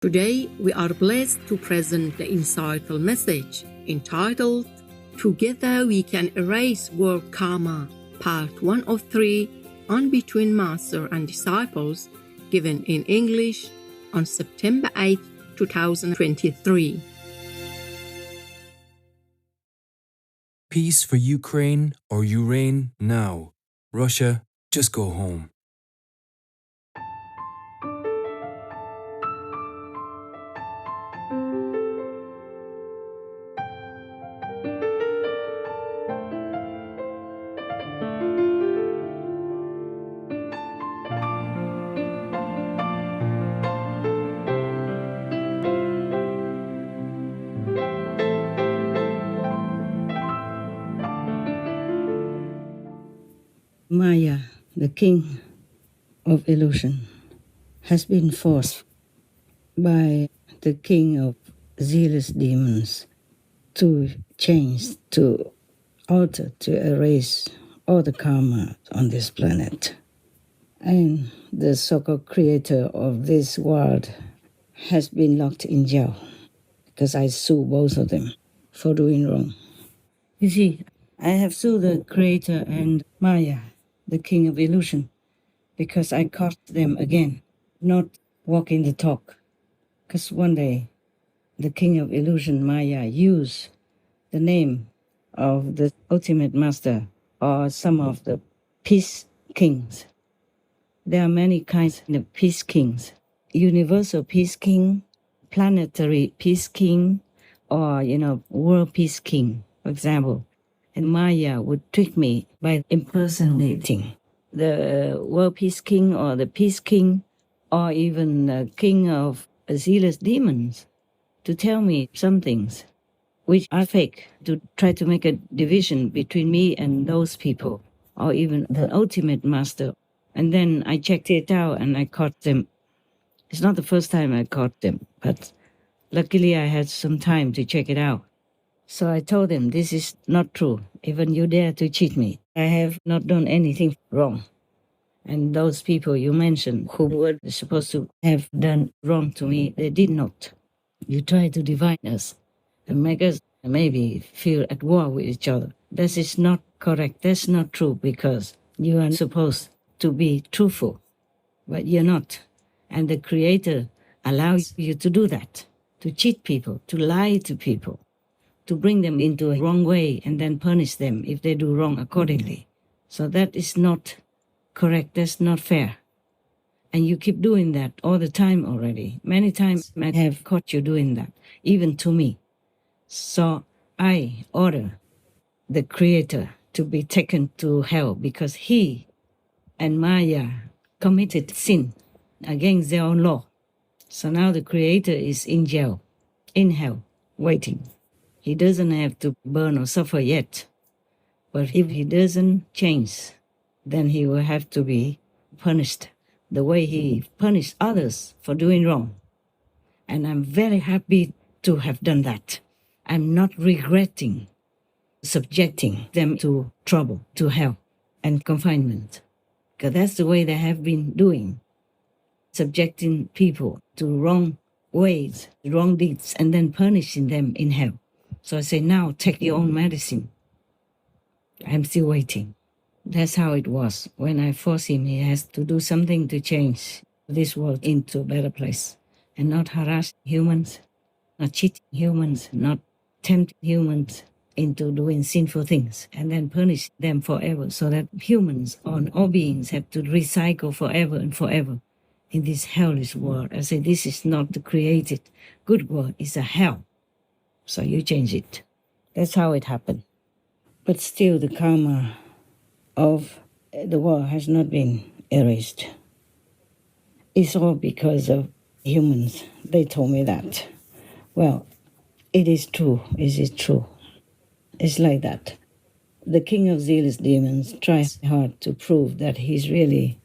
Today, we are blessed to present the insightful message entitled Together We Can Erase World Karma, Part 1 of 3 on Between Master and Disciples, given in English on September 8, 2023. Peace for Ukraine or you reign now. Russia, just go home. Maya, the king of illusion, has been forced by the king of zealous demons to change, to alter, to erase all the karma on this planet. And the so-called creator of this world has been locked in jail because I sue both of them for doing wrong. You see, I have sued the creator and Maya, the king of illusion, because I caught them again, not walking the talk. Because one day, the king of illusion, Maya, used the name of the ultimate master or some of the peace kings. There are many kinds of peace kings. Universal peace king, planetary peace king, or, world peace king, for example. And Maya would trick me by impersonating the world peace king or the peace king or even the king of zealous demons to tell me some things which are fake, to try to make a division between me and those people or even the ultimate master. And then I checked it out and I caught them. It's not the first time I caught them, but luckily I had some time to check it out. So I told them, this is not true. Even you dare to cheat me. I have not done anything wrong. And those people you mentioned who were supposed to have done wrong to me, they did not. You try to divide us and make us maybe feel at war with each other. This is not correct. That's not true because you are supposed to be truthful, but you're not. And the Creator allows you to do that, to cheat people, to lie to people, to bring them into a wrong way and then punish them if they do wrong accordingly. So that is not correct. That's not fair. And you keep doing that all the time already. Many times I have caught you doing that, even to me. So I order the Creator to be taken to hell because he and Maya committed sin against their own law. So now the Creator is in jail, in hell, waiting. He doesn't have to burn or suffer yet. But if he doesn't change, then he will have to be punished the way he punished others for doing wrong. And I'm very happy to have done that. I'm not regretting subjecting them to trouble, to hell, and confinement. Because that's the way they have been doing, subjecting people to wrong ways, wrong deeds, and then punishing them in hell. So I say, now take your own medicine. I'm still waiting. That's how it was. When I force him, he has to do something to change this world into a better place and not harass humans, not cheat humans, not tempt humans into doing sinful things and then punish them forever so that humans or all beings have to recycle forever and forever in this hellish world. I say, this is not the created good world, it's a hell. So you change it. That's how it happened. But still the karma of the war has not been erased. It's all because of humans. They told me that. Well, it is true. Is it true? It's like that. The king of zealous demons tries hard to prove that he's really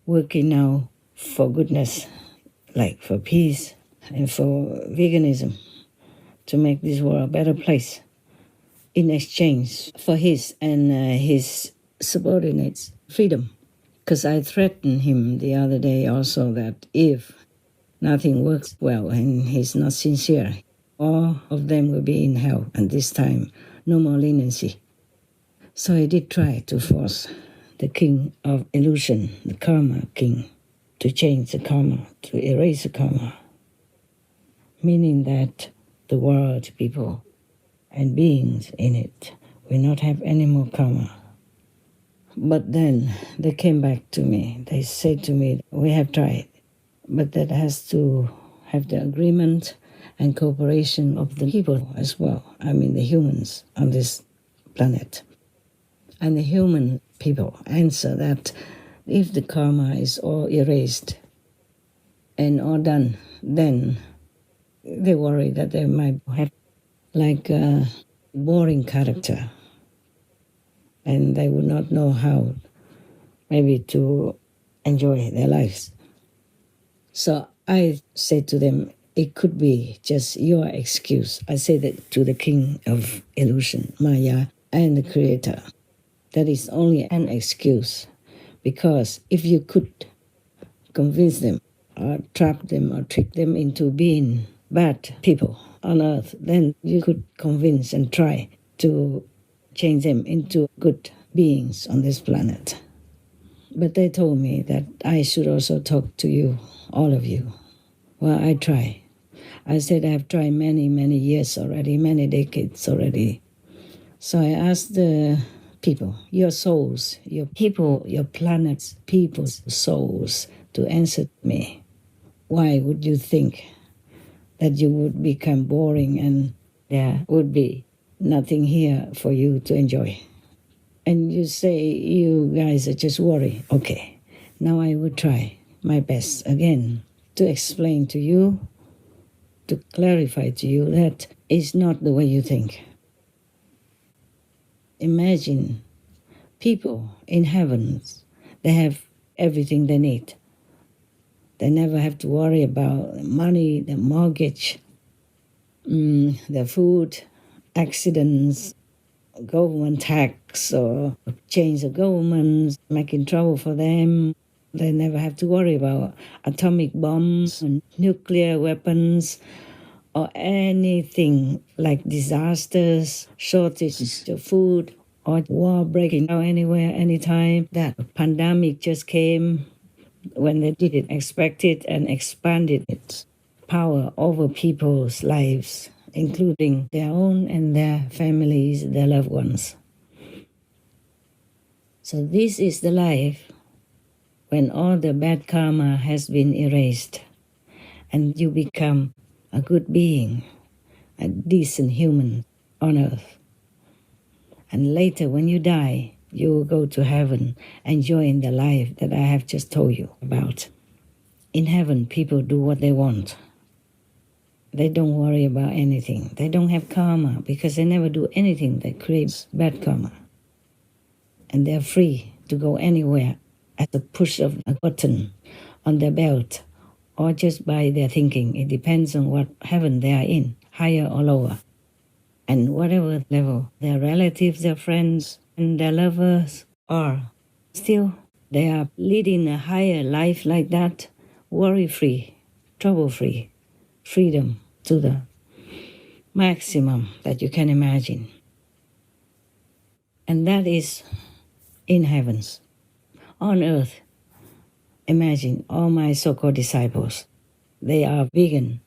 working now for goodness, like for peace and for veganism, to make this world a better place in exchange for his and his subordinates' freedom. Because I threatened him the other day also that if nothing works well and he's not sincere, all of them will be in hell, and this time no more leniency. So I did try to force the king of illusion, the karma king, to change the karma, to erase the karma, meaning that the world, people, and beings in it will not have any more karma. But then they came back to me. They said to me, we have tried, but that has to have the agreement and cooperation of the people as well. I mean, the humans on this planet. And the human people answer that if the karma is all erased and all done, then they worry that they might have like a boring character and they would not know how maybe to enjoy their lives. So I said to them, it could be just your excuse. I said that to the king of illusion, Maya, and the creator. That is only an excuse, because if you could convince them or trap them or trick them into being bad people on earth, then you could convince and try to change them into good beings on this planet. But they told me that I should also talk to you, all of you. Well, I try. I said I've tried many, many years already, many decades already. So I asked the people, your souls, your people, your planet's people's souls, to answer me. Why would you think that you would become boring and there would be nothing here for you to enjoy? And you say you guys are just worried. Okay, now I will try my best again to explain to you, to clarify to you that it's not the way you think. Imagine people in heavens, they have everything they need. They never have to worry about money, the mortgage, their food, accidents, government tax, or change of government, making trouble for them. They never have to worry about atomic bombs and nuclear weapons or anything like disasters, shortages of food, or war breaking out anywhere, anytime. That pandemic just came when they didn't expect it and expanded its power over people's lives, including their own and their families, their loved ones. So this is the life when all the bad karma has been erased and you become a good being, a decent human on earth. And later when you die, you will go to heaven enjoying the life that I have just told you about. In heaven, people do what they want. They don't worry about anything. They don't have karma because they never do anything that creates bad karma. And they're free to go anywhere at the push of a button on their belt or just by their thinking. It depends on what heaven they are in, higher or lower. And whatever level their relatives, their friends, and their lovers are, still they are leading a higher life like that, worry-free, trouble-free, freedom to the maximum that you can imagine. And that is in heavens. On earth, imagine all my so-called disciples. They are vegan.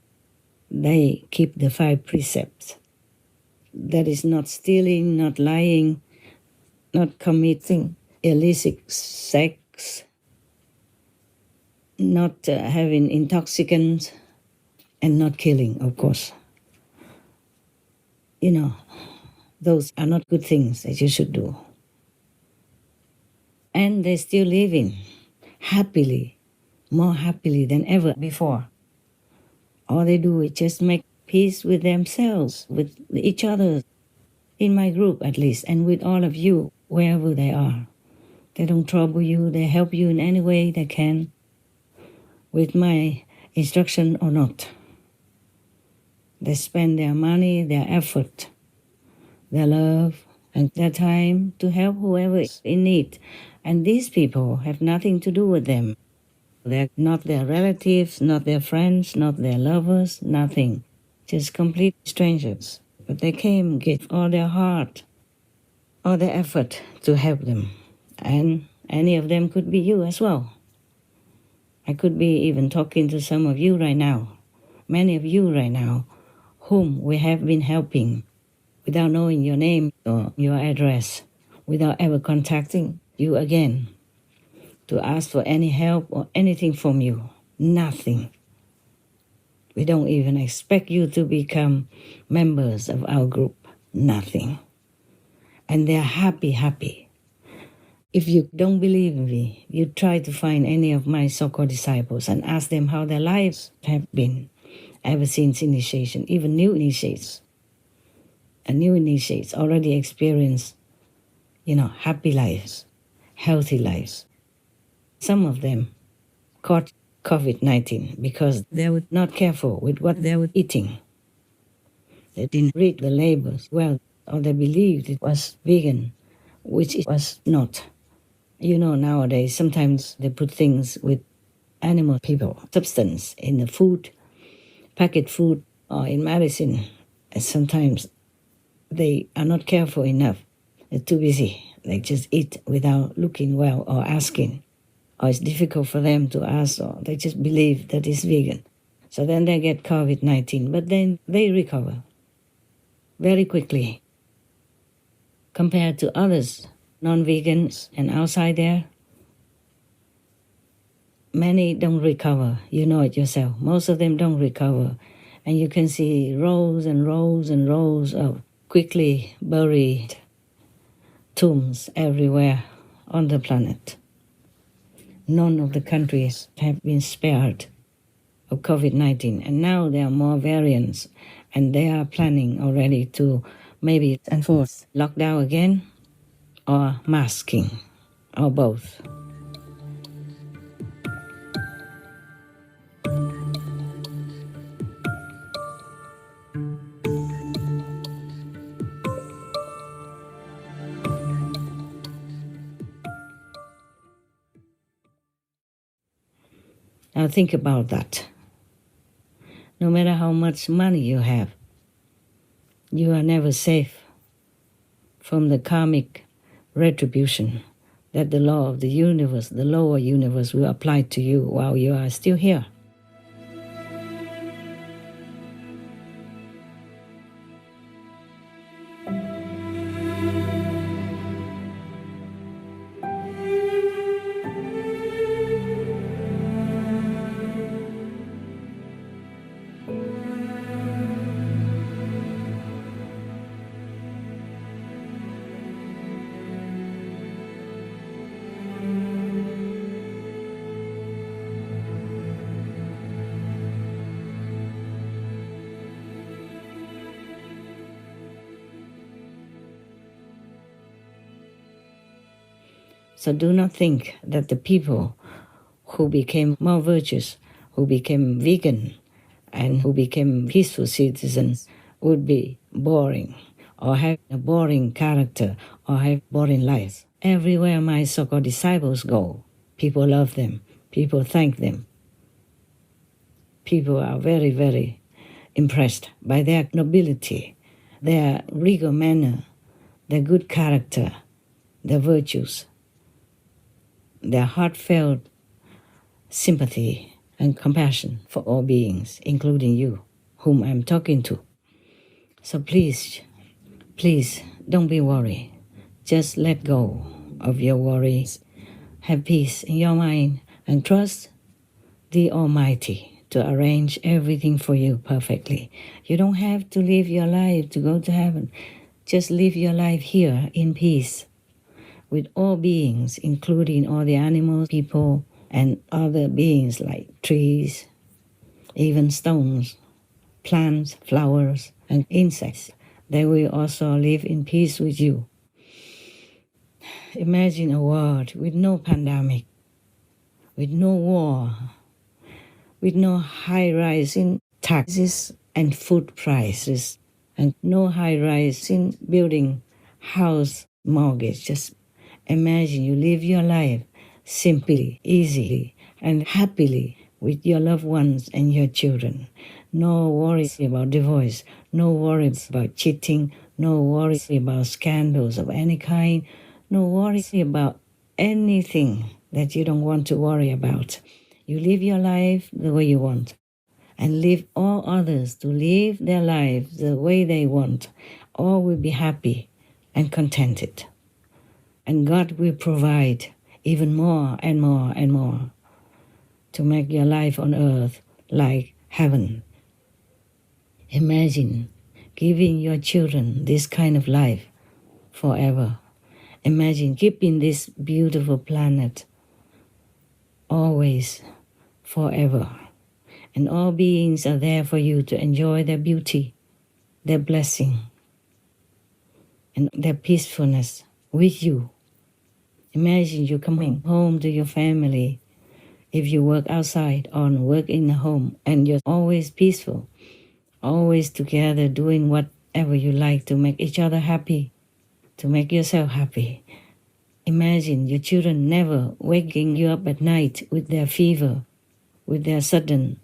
They keep the 5 precepts. That is not stealing, not lying, not committing illicit sex, not having intoxicants, and not killing, of course. You know, those are not good things that you should do. And they're still living happily, more happily than ever before. All they do is just make peace with themselves, with each other, in my group at least, and with all of you, wherever they are. They don't trouble you, they help you in any way they can, with my instruction or not. They spend their money, their effort, their love, and their time to help whoever is in need. And these people have nothing to do with them. They're not their relatives, not their friends, not their lovers, nothing. Just complete strangers. But they came, gave all their heart, all their effort to help them. And any of them could be you as well. I could be even talking to some of you right now, many of you right now, whom we have been helping without knowing your name or your address, without ever contacting you again to ask for any help or anything from you. Nothing. We don't even expect you to become members of our group. Nothing. And they're happy. If you don't believe me, you try to find any of my so-called disciples and ask them how their lives have been ever since initiation, even new initiates. And new initiates already experience, happy lives, healthy lives. Some of them caught COVID-19 because they were not careful with what they were eating. They didn't read the labels well, or they believed it was vegan, which it was not. Nowadays, sometimes they put things with animal people, substance in the food, packet food, or in medicine. And sometimes they are not careful enough. They're too busy. They just eat without looking well or asking. Or it's difficult for them to ask, or they just believe that it's vegan. So then they get COVID-19, but then they recover very quickly. Compared to others, non-vegans and outside there, many don't recover. You know it yourself. Most of them don't recover. And you can see rows and rows and rows of quickly buried tombs everywhere on the planet. None of the countries have been spared of COVID-19. And now there are more variants. And they are planning already to maybe enforce lockdown again or masking or both. Now think about that. No matter how much money you have, you are never safe from the karmic retribution that the law of the universe, the lower universe, will apply to you while you are still here. So do not think that the people who became more virtuous, who became vegan, and who became peaceful citizens would be boring or have a boring character or have boring lives. Everywhere my so-called disciples go, people love them, people thank them. People are very, very impressed by their nobility, their regal manner, their good character, their virtues, their heartfelt sympathy and compassion for all beings, including you, whom I'm talking to. So please, don't be worried. Just let go of your worries. Have peace in your mind and trust the Almighty to arrange everything for you perfectly. You don't have to live your life to go to heaven. Just live your life here in peace with all beings, including all the animals, people, and other beings like trees, even stones, plants, flowers, and insects. They will also live in peace with you. Imagine a world with no pandemic, with no war, with no high rise in taxes and food prices, and no high rise in building house mortgage. Just imagine you live your life simply, easily, and happily with your loved ones and your children. No worries about divorce, no worries about cheating, no worries about scandals of any kind, no worries about anything that you don't want to worry about. You live your life the way you want and leave all others to live their lives the way they want. All will be happy and contented. And God will provide even more and more and more to make your life on earth like heaven. Imagine giving your children this kind of life forever. Imagine keeping this beautiful planet always, forever. And all beings are there for you to enjoy their beauty, their blessing, and their peacefulness with you. Imagine you coming home to your family if you work outside or work in the home, and you're always peaceful, always together doing whatever you like to make each other happy, to make yourself happy. Imagine your children never waking you up at night with their fever, with their sudden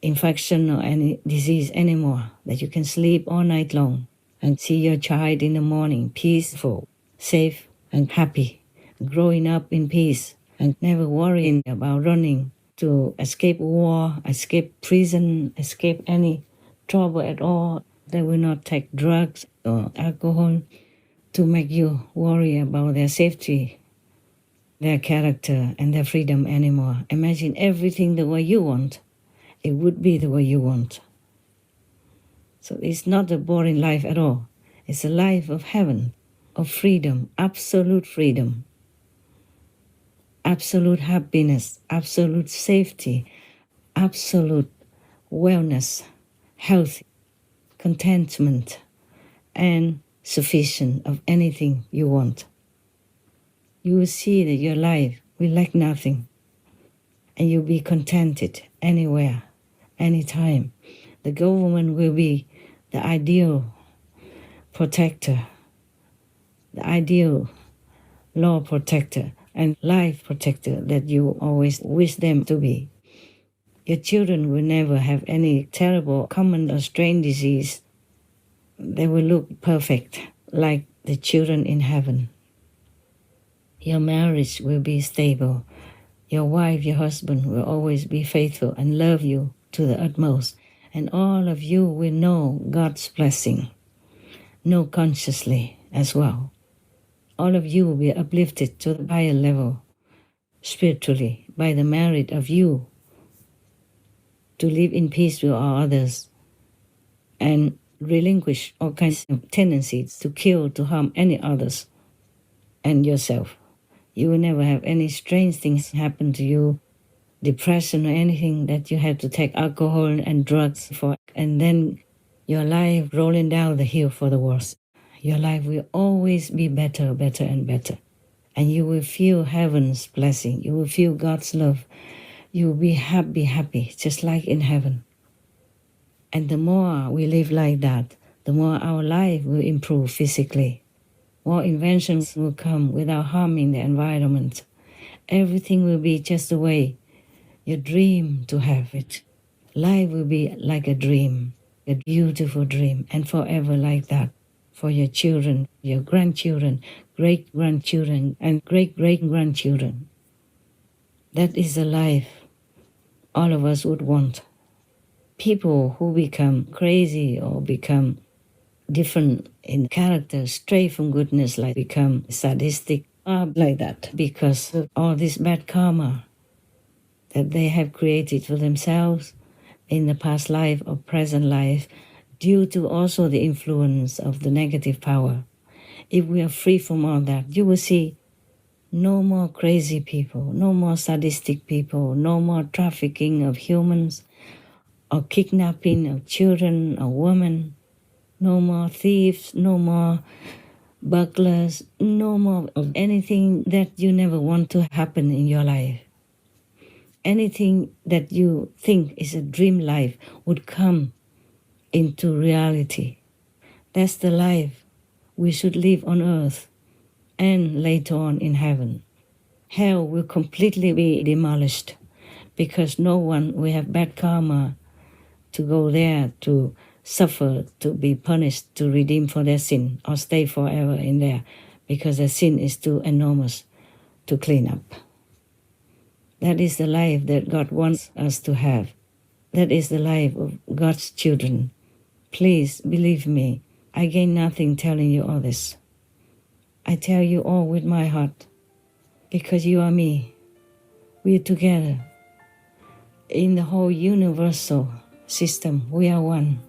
infection or any disease anymore, that you can sleep all night long and see your child in the morning peaceful, safe and happy, growing up in peace and never worrying about running to escape war, escape prison, escape any trouble at all. They will not take drugs or alcohol to make you worry about their safety, their character, and their freedom anymore. Imagine everything the way you want. It would be the way you want. So it's not a boring life at all. It's a life of heaven, of freedom, absolute freedom, absolute happiness, absolute safety, absolute wellness, health, contentment, and sufficient of anything you want. You will see that your life will lack nothing, and you'll be contented anywhere, anytime. The government will be the ideal protector, the ideal law protector and life protector that you always wish them to be. Your children will never have any terrible common or strange disease. They will look perfect like the children in heaven. Your marriage will be stable. Your wife, your husband will always be faithful and love you to the utmost. And all of you will know God's blessing, know consciously as well. All of you will be uplifted to the higher level spiritually by the merit of you to live in peace with all others and relinquish all kinds of tendencies to kill, to harm any others and yourself. You will never have any strange things happen to you, depression or anything that you have to take alcohol and drugs for, and then your life rolling down the hill for the worst. Your life will always be better, better and better. And you will feel heaven's blessing. You will feel God's love. You will be happy, happy, just like in heaven. And the more we live like that, the more our life will improve physically. More inventions will come without harming the environment. Everything will be just the way you dream to have it. Life will be like a dream, a beautiful dream, and forever like that. For your children, your grandchildren, great-grandchildren, and great-great-grandchildren. That is the life all of us would want. People who become crazy or become different in character, stray from goodness, like become sadistic, are like that because of all this bad karma that they have created for themselves in the past life or present life, due to also the influence of the negative power. If we are free from all that, you will see no more crazy people, no more sadistic people, no more trafficking of humans or kidnapping of children or women, no more thieves, no more burglars, no more of anything that you never want to happen in your life. Anything that you think is a dream life would come into reality. That's the life we should live on earth and later on in heaven. Hell will completely be demolished. because no one will have bad karma to go there to suffer, to be punished, to redeem for their sin, or stay forever in there, because their sin is too enormous to clean up. That is the life that God wants us to have. That is the life of God's children. Please believe me. I gain nothing telling you all this. I tell you all with my heart, because you are me. We are together. In the whole universal system, we are one.